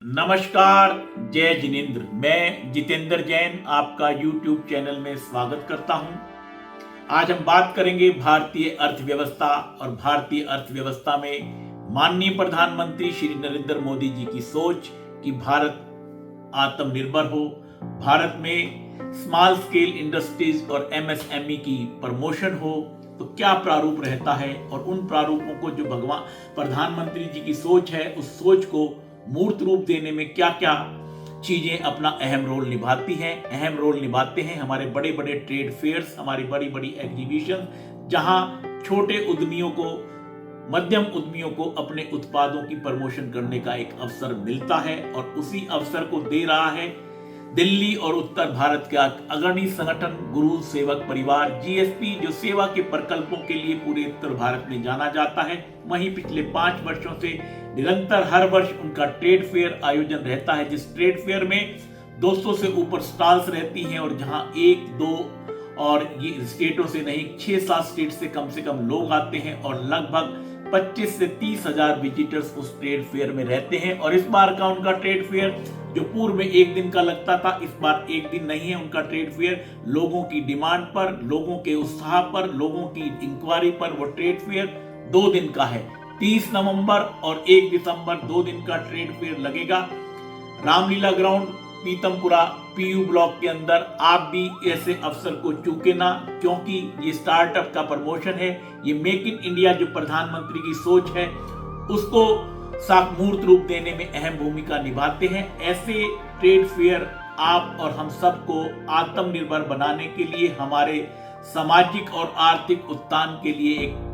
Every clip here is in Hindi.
नमस्कार, जय जिनेंद्र। मैं जितेंद्र जैन आपका YouTube चैनल में स्वागत करता हूं। आज हम बात करेंगे भारतीय अर्थव्यवस्था और भारतीय अर्थव्यवस्था में माननीय प्रधानमंत्री श्री नरेंद्र मोदी जी की सोच कि भारत आत्मनिर्भर हो, भारत में स्मॉल स्केल इंडस्ट्रीज और MSME की प्रमोशन हो, तो क्या प्रारूप रहता है और उन प्रारूपों को जो भगवान प्रधानमंत्री जी की सोच है उस सोच को मूर्त रूप देने में क्या क्या चीजें अपना अहम रोल निभाती हैं। अहम रोल निभाते हैं हमारे बड़े बड़े ट्रेड फेयर्स, हमारी बड़ी बड़ी एग्जीबिशन, जहां छोटे उद्यमियों को, मध्यम उद्यमियों को अपने उत्पादों की प्रमोशन करने का एक अवसर मिलता है। और उसी अवसर को दे रहा है दिल्ली और उत्तर भारत का अग्रणी संगठन गुरु सेवक परिवार GSP, जो सेवा के प्रकल्पों के लिए पूरे उत्तर भारत में जाना जाता है। वहीं पिछले 5 वर्षों से निरंतर हर वर्ष उनका ट्रेड फेयर आयोजन रहता है, जिस ट्रेड फेयर में 200 से ऊपर स्टॉल्स रहती हैं और जहां 1-2 और ये स्टेटों से नहीं 6-7 स्टेट से कम लोग आते हैं और लगभग 25 से 30 हजार विजिटर्स उस ट्रेड फेयर में रहते हैं। और इस बार का उनका ट्रेड फेयर जो पूर्व में 1 दिन का लगता था, इस बार 1 दिन नहीं है उनका ट्रेड फेयर। लोगों की डिमांड पर, लोगों के उत्साह पर, लोगों की इंक्वायरी पर वो ट्रेड फेयर 2 दिन का है। 30 नवंबर और 1 दिसंबर 2 दिन का ट्रेड फेयर लगेगा। Ramlila ground Pitampura PU block के अंदर। आप भी ऐसे अवसर को चूके ना, क्योंकि ये स्टार्टअप का प्रमोशन है। ये मेक इन इंडिया जो प्रधानमंत्री की सोच है उसको सामूर्त रूप देने में अहम भूमिका निभाते हैं। ऐसे ट्रेड फेयर आप और हम सबको आत्मनिर्भर बनाने के लिए, हमारे सामाजिक और आर्थिक उत्थान के लिए एक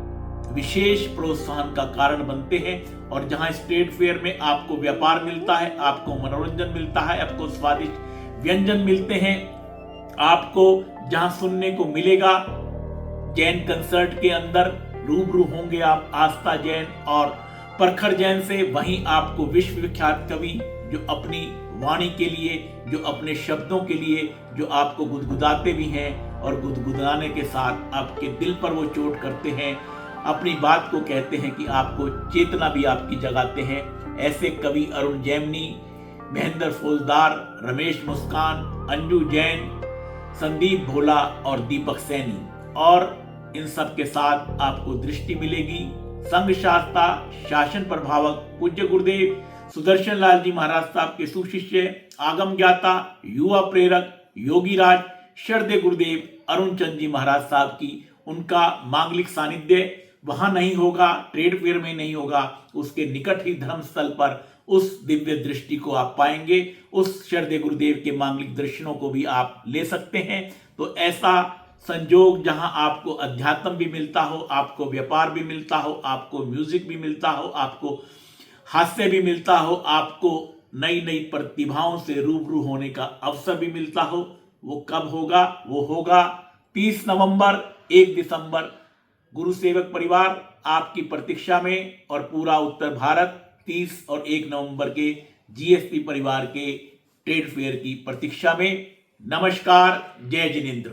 विशेष प्रोत्साहन का कारण बनते हैं। और जहां इस ट्रेड फेयर में आपको व्यापार मिलता है, आपको मनोरंजन मिलता है, आपको स्वादिष्ट व्यंजन मिलते हैं, आपको जहां सुनने को मिलेगा जैन कंसर्ट के अंदर रूबरू होंगे आप आस्था जैन और प्रखर जैन से। वहीं आपको विश्व विख्यात कवि जो अपनी वाणी के लिए, जो अपने शब्दों के लिए, जो आपको गुदगुदाते भी हैं और गुदगुदाने के साथ आपके दिल पर वो चोट करते हैं, अपनी बात को कहते हैं कि आपको चेतना भी आपकी जगाते हैं। ऐसे कवि अरुण जैमिनी, महेंद्र फौजदार, रमेश मुस्कान, अंजू जैन, संदीप भोला और दीपक सैनी। और इन सब के साथ आपको दृष्टि मिलेगी संघ शास्त्रा, शासन प्रभावक पूज्य गुरुदेव सुदर्शन लाल जी महाराज साहब के सुशिष्य, आगम ज्ञाता, युवा प्रेरक योगी राज शरदे गुरुदेव अरुण चंद जी महाराज साहब की। उनका मांगलिक सानिध्य वहां नहीं होगा, ट्रेड फेयर में नहीं होगा, उसके निकट ही धर्मस्थल पर उस दिव्य दृष्टि को आप पाएंगे। उस शरदे गुरुदेव के मांगलिक दर्शनों को भी आप ले सकते हैं। तो ऐसा संजोग जहां आपको अध्यात्म भी मिलता हो, आपको व्यापार भी मिलता हो, आपको म्यूजिक भी मिलता हो, आपको हास्य भी मिलता हो, आपको नई नई प्रतिभाओं से रूबरू होने का अवसर भी मिलता हो, वो कब होगा? वो होगा 30 नवंबर 1 दिसंबर। गुरु सेवक परिवार आपकी प्रतीक्षा में और पूरा उत्तर भारत 30 और 1 नवंबर के GSP परिवार के ट्रेड फेयर की प्रतीक्षा में। नमस्कार, जय जिनेंद्र।